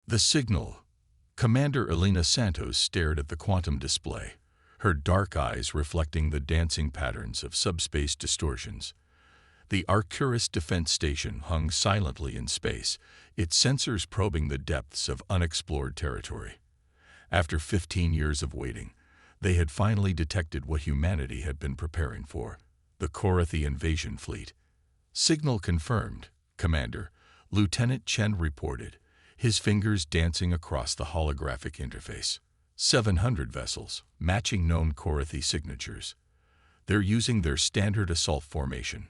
The signal. Commander Elena Santos stared at the quantum display, her dark eyes reflecting the dancing patterns of subspace distortions. The Arcturus defense station hung silently in space, its sensors probing the depths of unexplored territory. After 15 years of waiting, they had finally detected what humanity had been preparing for: the Korathi invasion fleet. Signal confirmed, Commander, Lieutenant Chen reported, his fingers dancing across the holographic interface. 700 vessels, matching known Korathi signatures. They're using their standard assault formation.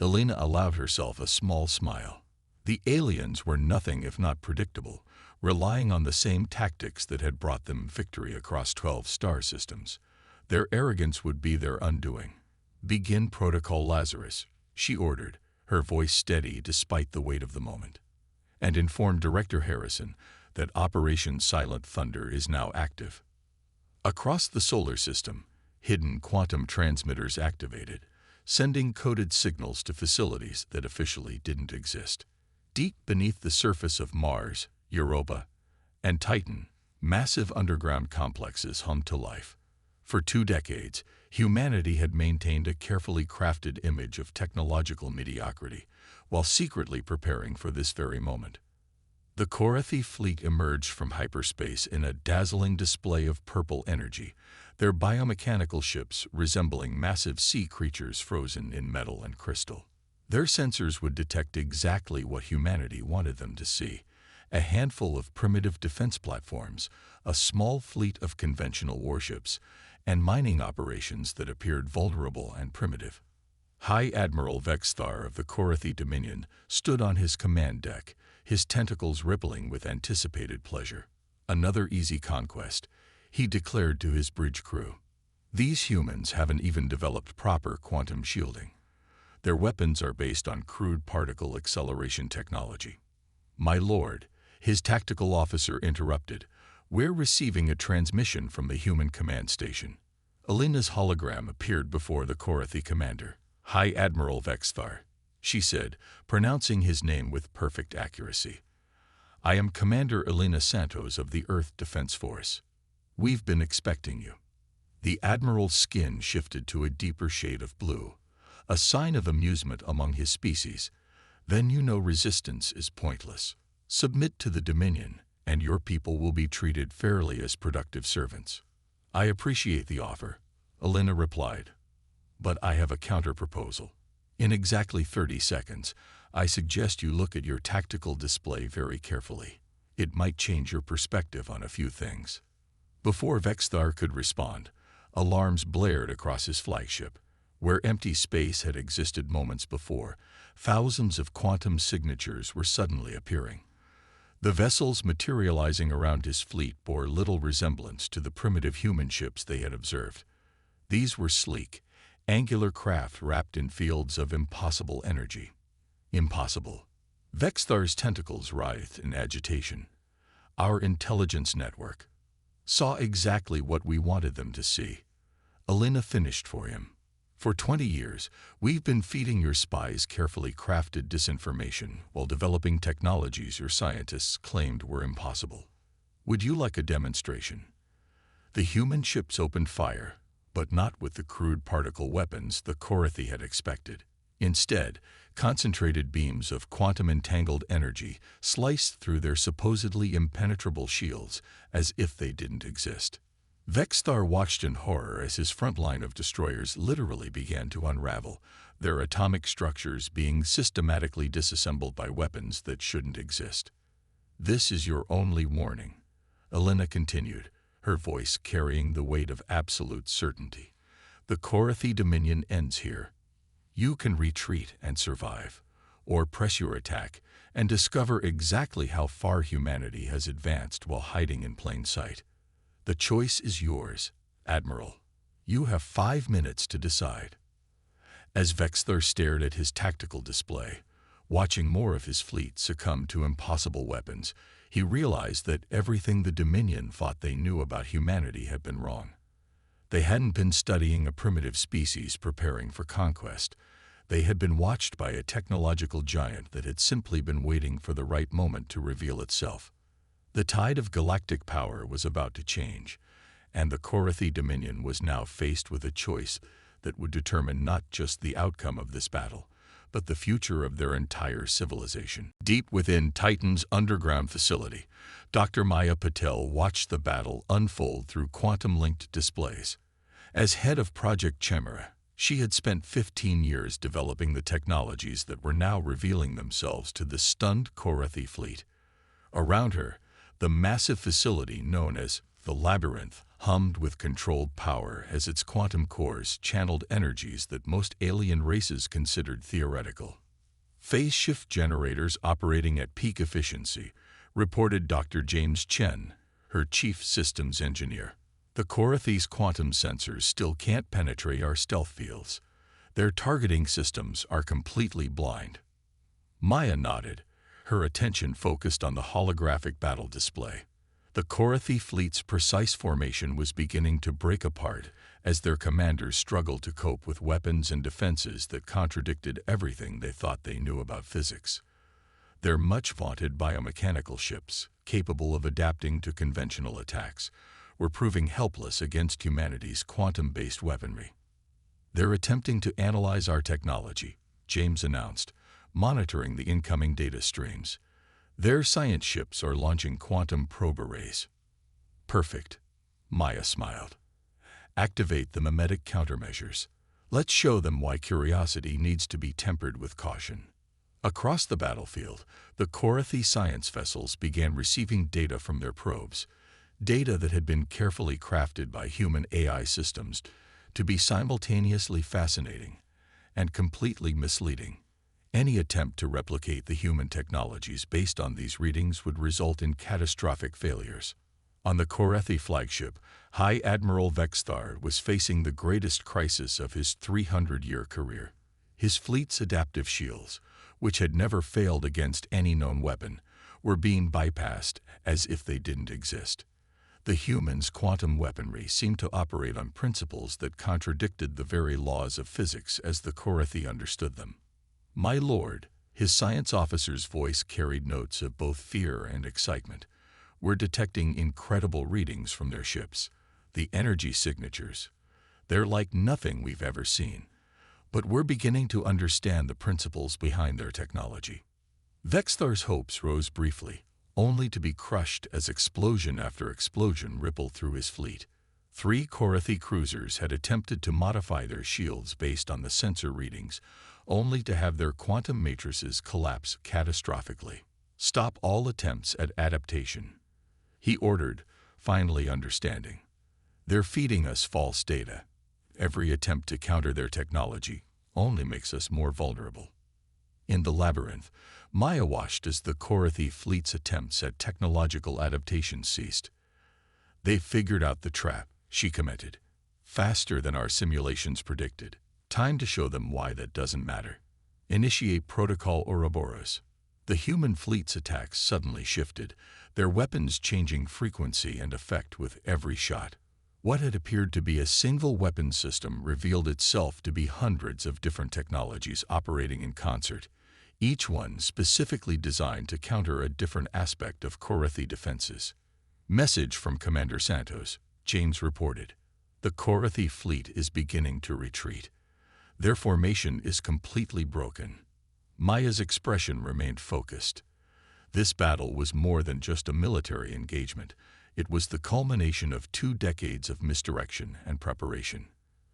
Elena allowed herself a small smile. The aliens were nothing if not predictable, relying on the same tactics that had brought them victory across 12 star systems. Their arrogance would be their undoing. "Begin Protocol Lazarus," she ordered, her voice steady despite the weight of the moment, and informed Director Harrison that Operation Silent Thunder is now active. Across the solar system, hidden quantum transmitters activated, sending coded signals to facilities that officially didn't exist. Deep beneath the surface of Mars, Europa, and Titan, massive underground complexes hummed to life. For 2 decades, humanity had maintained a carefully crafted image of technological mediocrity, while secretly preparing for this very moment. The Korathi fleet emerged from hyperspace in a dazzling display of purple energy, their biomechanical ships resembling massive sea creatures frozen in metal and crystal. Their sensors would detect exactly what humanity wanted them to see: a handful of primitive defense platforms, a small fleet of conventional warships, and mining operations that appeared vulnerable and primitive. High Admiral Vexthar of the Korathi Dominion stood on his command deck, his tentacles rippling with anticipated pleasure. "Another easy conquest," he declared to his bridge crew. "These humans haven't even developed proper quantum shielding. Their weapons are based on crude particle acceleration technology." "My lord," his tactical officer interrupted, "we're receiving a transmission from the human command station." Elena's hologram appeared before the Korathi commander. "High Admiral Vexthar," she said, pronouncing his name with perfect accuracy. "I am Commander Elena Santos of the Earth Defense Force. We've been expecting you." The Admiral's skin shifted to a deeper shade of blue, a sign of amusement among his species. "Then you know resistance is pointless. Submit to the Dominion, and your people will be treated fairly as productive servants." "I appreciate the offer," Elena replied, "but I have a counter-proposal. In exactly 30 seconds, I suggest you look at your tactical display very carefully. It might change your perspective on a few things." Before Vexthar could respond, alarms blared across his flagship. Where empty space had existed moments before, thousands of quantum signatures were suddenly appearing. The vessels materializing around his fleet bore little resemblance to the primitive human ships they had observed. These were sleek, angular craft wrapped in fields of impossible energy. Impossible. Vexthar's tentacles writhed in agitation. "Our intelligence network saw exactly what we wanted them to see," Elena finished for him. "For 20 years, we've been feeding your spies carefully crafted disinformation while developing technologies your scientists claimed were impossible. Would you like a demonstration?" The human ships opened fire, but not with the crude particle weapons the Korathi had expected. Instead, concentrated beams of quantum-entangled energy sliced through their supposedly impenetrable shields as if they didn't exist. Vexthar watched in horror as his front line of destroyers literally began to unravel, their atomic structures being systematically disassembled by weapons that shouldn't exist. "This is your only warning," Elena continued, her voice carrying the weight of absolute certainty. "The Korathi Dominion ends here. You can retreat and survive, or press your attack and discover exactly how far humanity has advanced while hiding in plain sight. The choice is yours, Admiral. You have 5 minutes to decide." As Vexthar stared at his tactical display, watching more of his fleet succumb to impossible weapons, he realized that everything the Dominion thought they knew about humanity had been wrong. They hadn't been studying a primitive species preparing for conquest. They had been watched by a technological giant that had simply been waiting for the right moment to reveal itself. The tide of galactic power was about to change, and the Korathi Dominion was now faced with a choice that would determine not just the outcome of this battle, but the future of their entire civilization. Deep within Titan's underground facility, Dr. Maya Patel watched the battle unfold through quantum-linked displays. As head of Project Chimera, she had spent 15 years developing the technologies that were now revealing themselves to the stunned Korathi fleet. Around her, the massive facility known as the Labyrinth hummed with controlled power as its quantum cores channeled energies that most alien races considered theoretical. Phase shift generators operating at peak efficiency, reported Dr. James Chen, her chief systems engineer. The Korathi's quantum sensors still can't penetrate our stealth fields. Their targeting systems are completely blind. Maya nodded, her attention focused on the holographic battle display. The Korathi fleet's precise formation was beginning to break apart as their commanders struggled to cope with weapons and defenses that contradicted everything they thought they knew about physics. Their much-vaunted biomechanical ships, capable of adapting to conventional attacks, were proving helpless against humanity's quantum-based weaponry. "They're attempting to analyze our technology," James announced, monitoring the incoming data streams. "Their science ships are launching quantum probe arrays." "Perfect," Maya smiled. "Activate the mimetic countermeasures. Let's show them why curiosity needs to be tempered with caution." Across the battlefield, the Korathi science vessels began receiving data from their probes, data that had been carefully crafted by human AI systems to be simultaneously fascinating and completely misleading. Any attempt to replicate the human technologies based on these readings would result in catastrophic failures. On the Korathi flagship, High Admiral Vexthar was facing the greatest crisis of his 300-year career. His fleet's adaptive shields, which had never failed against any known weapon, were being bypassed as if they didn't exist. The humans' quantum weaponry seemed to operate on principles that contradicted the very laws of physics as the Korathi understood them. "My lord," his science officer's voice carried notes of both fear and excitement. "We're detecting incredible readings from their ships. The energy signatures. They're like nothing we've ever seen. But we're beginning to understand the principles behind their technology." Vexthar's hopes rose briefly, only to be crushed as explosion after explosion rippled through his fleet. 3 Korathi cruisers had attempted to modify their shields based on the sensor readings, only to have their quantum matrices collapse catastrophically. "Stop all attempts at adaptation," he ordered, finally understanding. "They're feeding us false data. Every attempt to counter their technology only makes us more vulnerable." In the labyrinth, Maya watched as the Korathi fleet's attempts at technological adaptation ceased. "They've figured out the trap," she commented. "Faster than our simulations predicted. Time to show them why that doesn't matter. Initiate Protocol Ouroboros." The human fleet's attacks suddenly shifted, their weapons changing frequency and effect with every shot. What had appeared to be a single weapon system revealed itself to be hundreds of different technologies operating in concert, each one specifically designed to counter a different aspect of Korathi defenses. "Message from Commander Santos," James reported. "The Korathi fleet is beginning to retreat. Their formation is completely broken." Maya's expression remained focused. This battle was more than just a military engagement. It was the culmination of 2 decades of misdirection and preparation.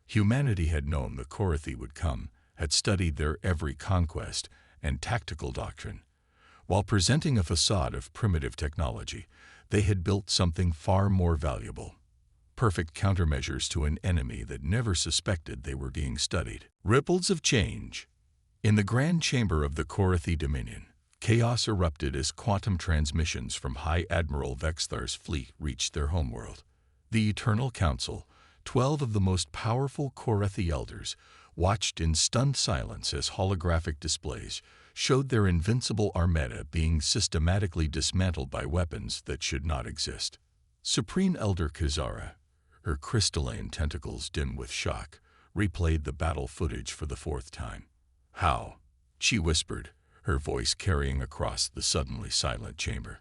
Humanity had known the Korathi would come, had studied their every conquest and tactical doctrine. While presenting a facade of primitive technology, they had built something far more valuable. Perfect countermeasures to an enemy that never suspected they were being studied. Ripples of change. In the grand chamber of the Korathi Dominion, chaos erupted as quantum transmissions from High Admiral Vexthar's fleet reached their homeworld. The Eternal Council, 12 of the most powerful Korathi elders, watched in stunned silence as holographic displays showed their invincible armada being systematically dismantled by weapons that should not exist. Supreme Elder Kazara, her crystalline tentacles dim with shock, replayed the battle footage for the 4th time. "How?" she whispered, her voice carrying across the suddenly silent chamber.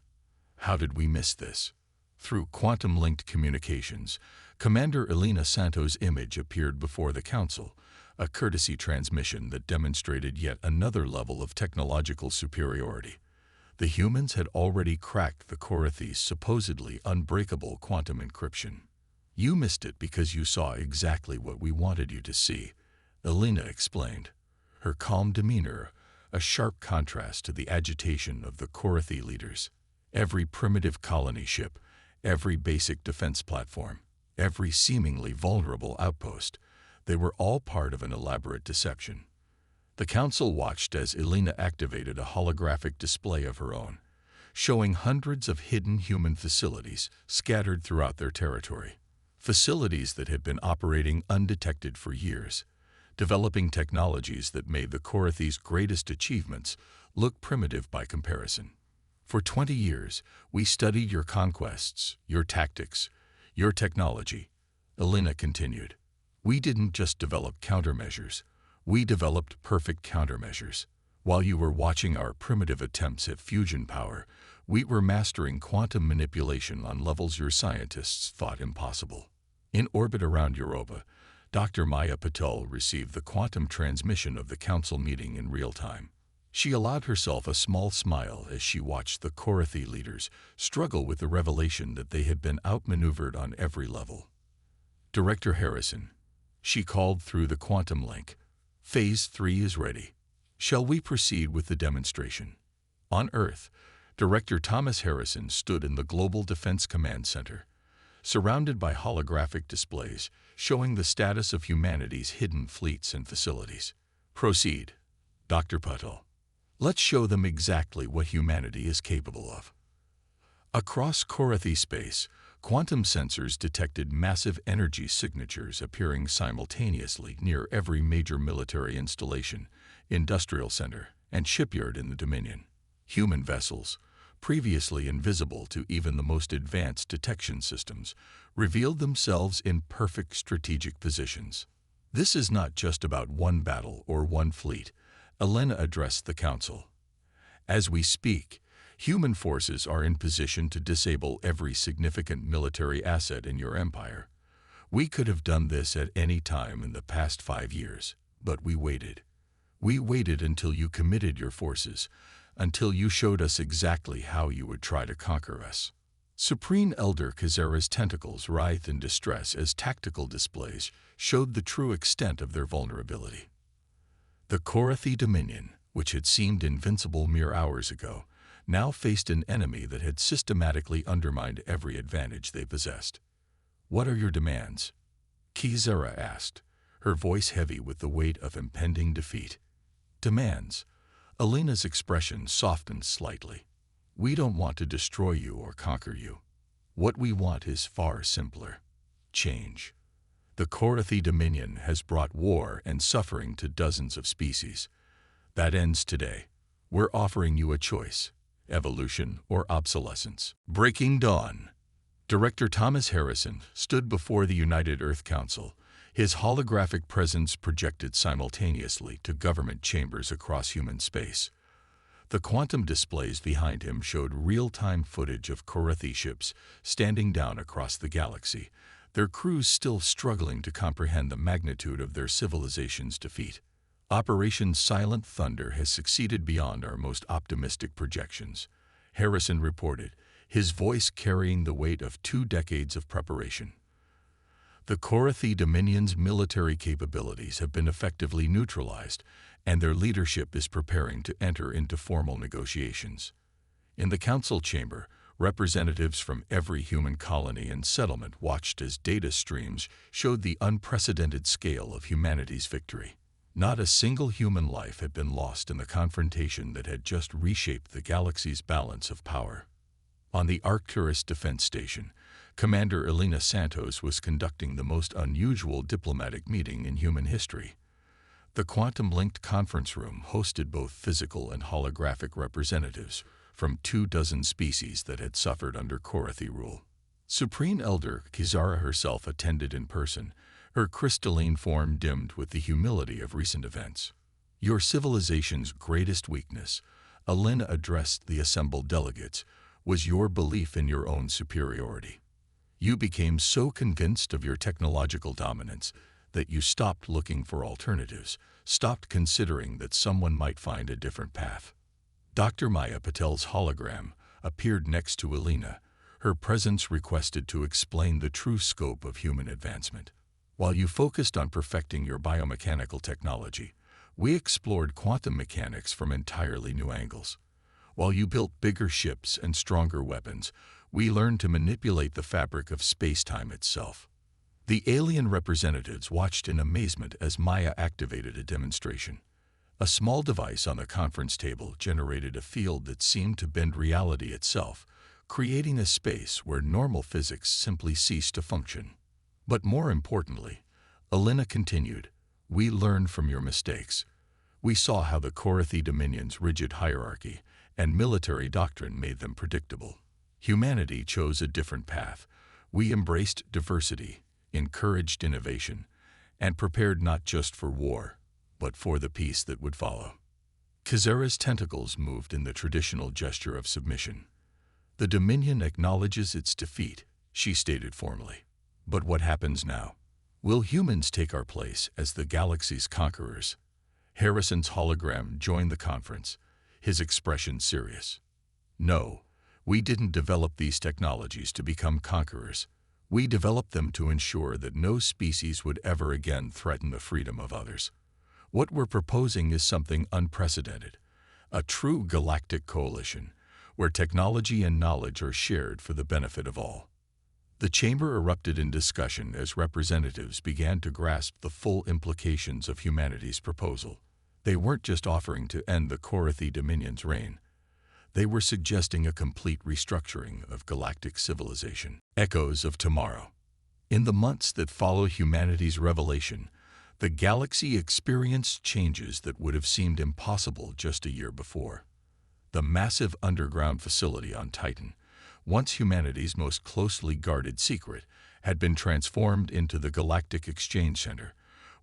How did we miss this? Through quantum-linked communications, Commander Elena Santos' image appeared before the Council, a courtesy transmission that demonstrated yet another level of technological superiority. The humans had already cracked the Korathi's supposedly unbreakable quantum encryption. You missed it because you saw exactly what we wanted you to see, Elena explained, her calm demeanor a sharp contrast to the agitation of the Korathi leaders. Every primitive colony ship, every basic defense platform, every seemingly vulnerable outpost, they were all part of an elaborate deception. The Council watched as Elena activated a holographic display of her own, showing hundreds of hidden human facilities scattered throughout their territory. Facilities that had been operating undetected for years, developing technologies that made the Korathi's greatest achievements look primitive by comparison. For 20 years, we studied your conquests, your tactics, your technology, Elena continued. We didn't just develop countermeasures, we developed perfect countermeasures. While you were watching our primitive attempts at fusion power, we were mastering quantum manipulation on levels your scientists thought impossible. In orbit around Europa, Dr. Maya Patel received the quantum transmission of the Council meeting in real time. She allowed herself a small smile as she watched the Korathi leaders struggle with the revelation that they had been outmaneuvered on every level. Director Harrison, she called through the quantum link. Phase 3 is ready. Shall we proceed with the demonstration? On Earth, Director Thomas Harrison stood in the Global Defense Command Center, surrounded by holographic displays showing the status of humanity's hidden fleets and facilities. Proceed, Dr. Patel. Let's show them exactly what humanity is capable of. Across Korathi space, quantum sensors detected massive energy signatures appearing simultaneously near every major military installation, industrial center, and shipyard in the Dominion. Human vessels, previously invisible to even the most advanced detection systems, revealed themselves in perfect strategic positions. This is not just about one battle or one fleet, Elena addressed the Council. As we speak, human forces are in position to disable every significant military asset in your empire. We could have done this at any time in the past 5 years, but we waited. We waited until you committed your forces, until you showed us exactly how you would try to conquer us. Supreme Elder Kazera's tentacles writhed in distress as tactical displays showed the true extent of their vulnerability. The Korathi Dominion, which had seemed invincible mere hours ago, now faced an enemy that had systematically undermined every advantage they possessed. What are your demands? Kazera asked, her voice heavy with the weight of impending defeat. Demands? Elena's expression softened slightly. We don't want to destroy you or conquer you. What we want is far simpler. Change. The Korathi Dominion has brought war and suffering to dozens of species. That ends today. We're offering you a choice: evolution or obsolescence. Breaking dawn. Director Thomas Harrison stood before the United Earth Council, his holographic presence projected simultaneously to government chambers across human space. The quantum displays behind him showed real-time footage of Korathi ships standing down across the galaxy, their crews still struggling to comprehend the magnitude of their civilization's defeat. Operation Silent Thunder has succeeded beyond our most optimistic projections, Harrison reported, his voice carrying the weight of 2 decades of preparation. The Korathi Dominion's military capabilities have been effectively neutralized, and their leadership is preparing to enter into formal negotiations. In the council chamber, representatives from every human colony and settlement watched as data streams showed the unprecedented scale of humanity's victory. Not a single human life had been lost in the confrontation that had just reshaped the galaxy's balance of power. On the Arcturus Defense Station, Commander Elena Santos was conducting the most unusual diplomatic meeting in human history. The quantum-linked conference room hosted both physical and holographic representatives from 24 species that had suffered under Korathi rule. Supreme Elder Kazera herself attended in person, her crystalline form dimmed with the humility of recent events. Your civilization's greatest weakness, Elena addressed the assembled delegates, was your belief in your own superiority. You became so convinced of your technological dominance that you stopped looking for alternatives, stopped considering that someone might find a different path. Dr. Maya Patel's hologram appeared next to Alina, her presence requested to explain the true scope of human advancement. While you focused on perfecting your biomechanical technology, we explored quantum mechanics from entirely new angles. While you built bigger ships and stronger weapons, we learned to manipulate the fabric of space-time itself. The alien representatives watched in amazement as Maya activated a demonstration. A small device on the conference table generated a field that seemed to bend reality itself, creating a space where normal physics simply ceased to function. But more importantly, Alina continued, we learned from your mistakes. We saw how the Korathi Dominion's rigid hierarchy and military doctrine made them predictable. Humanity chose a different path. We embraced diversity, encouraged innovation, and prepared not just for war, but for the peace that would follow. Kizera's tentacles moved in the traditional gesture of submission. The Dominion acknowledges its defeat, she stated formally. But what happens now? Will humans take our place as the galaxy's conquerors? Harrison's hologram joined the conference, his expression serious. No, we didn't develop these technologies to become conquerors. We developed them to ensure that no species would ever again threaten the freedom of others. What we're proposing is something unprecedented, a true galactic coalition, where technology and knowledge are shared for the benefit of all. The chamber erupted in discussion as representatives began to grasp the full implications of humanity's proposal. They weren't just offering to end the Korathi Dominion's reign. They were suggesting a complete restructuring of galactic civilization. Echoes of tomorrow. In the months that follow humanity's revelation, the galaxy experienced changes that would have seemed impossible just a year before. The massive underground facility on Titan, once humanity's most closely guarded secret, had been transformed into the Galactic Exchange Center,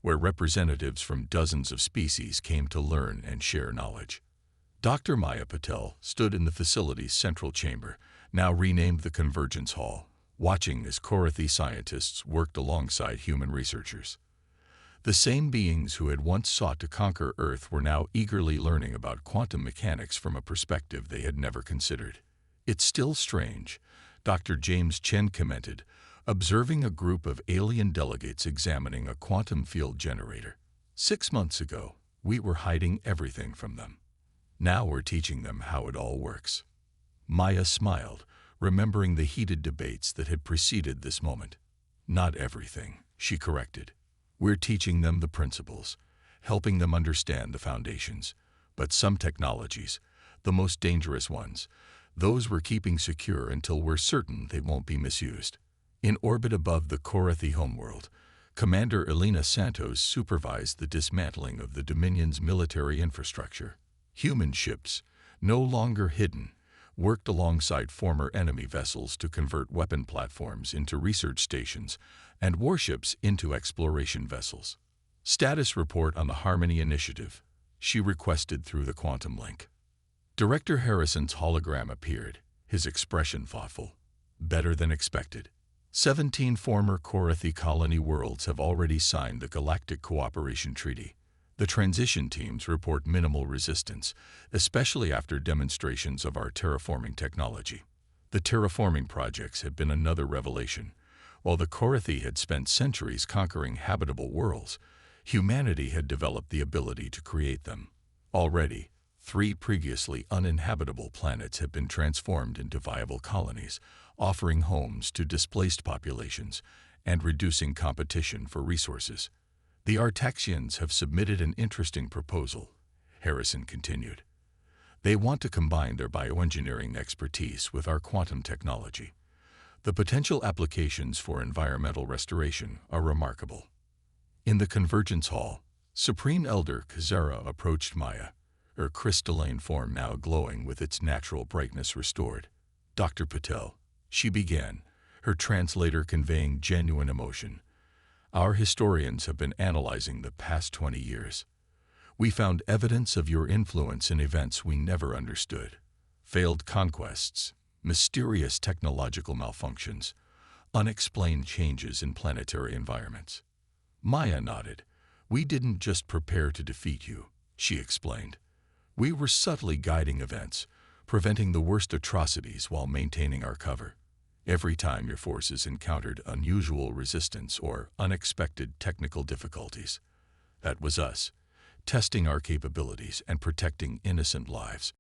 where representatives from dozens of species came to learn and share knowledge. Dr. Maya Patel stood in the facility's central chamber, now renamed the Convergence Hall, watching as Korathi scientists worked alongside human researchers. The same beings who had once sought to conquer Earth were now eagerly learning about quantum mechanics from a perspective they had never considered. It's still strange, Dr. James Chen commented, observing a group of alien delegates examining a quantum field generator. 6 months ago, we were hiding everything from them. Now we're teaching them how it all works. Maya smiled, remembering the heated debates that had preceded this moment. Not everything, she corrected. We're teaching them the principles, helping them understand the foundations. But some technologies, the most dangerous ones, those we're keeping secure until we're certain they won't be misused. In orbit above the Korathi homeworld, Commander Alina Santos supervised the dismantling of the Dominion's military infrastructure. Human ships, no longer hidden, worked alongside former enemy vessels to convert weapon platforms into research stations and warships into exploration vessels. Status report on the Harmony Initiative, she requested through the quantum link. Director Harrison's hologram appeared, his expression thoughtful. Better than expected. 17 former Korathi colony worlds have already signed the Galactic Cooperation Treaty. The transition teams report minimal resistance, especially after demonstrations of our terraforming technology. The terraforming projects have been another revelation. While the Korathi had spent centuries conquering habitable worlds, humanity had developed the ability to create them. Already, 3 previously uninhabitable planets have been transformed into viable colonies, offering homes to displaced populations and reducing competition for resources. The Artaxians have submitted an interesting proposal, Harrison continued. They want to combine their bioengineering expertise with our quantum technology. The potential applications for environmental restoration are remarkable. In the Convergence Hall, Supreme Elder Kizera approached Maya, her crystalline form now glowing with its natural brightness restored. Dr. Patel, she began, her translator conveying genuine emotion. Our historians have been analyzing the past 20 years. We found evidence of your influence in events we never understood. Failed conquests, mysterious technological malfunctions, unexplained changes in planetary environments. Maya nodded. We didn't just prepare to defeat you, she explained. We were subtly guiding events, preventing the worst atrocities while maintaining our cover. Every time your forces encountered unusual resistance or unexpected technical difficulties, that was us, testing our capabilities and protecting innocent lives.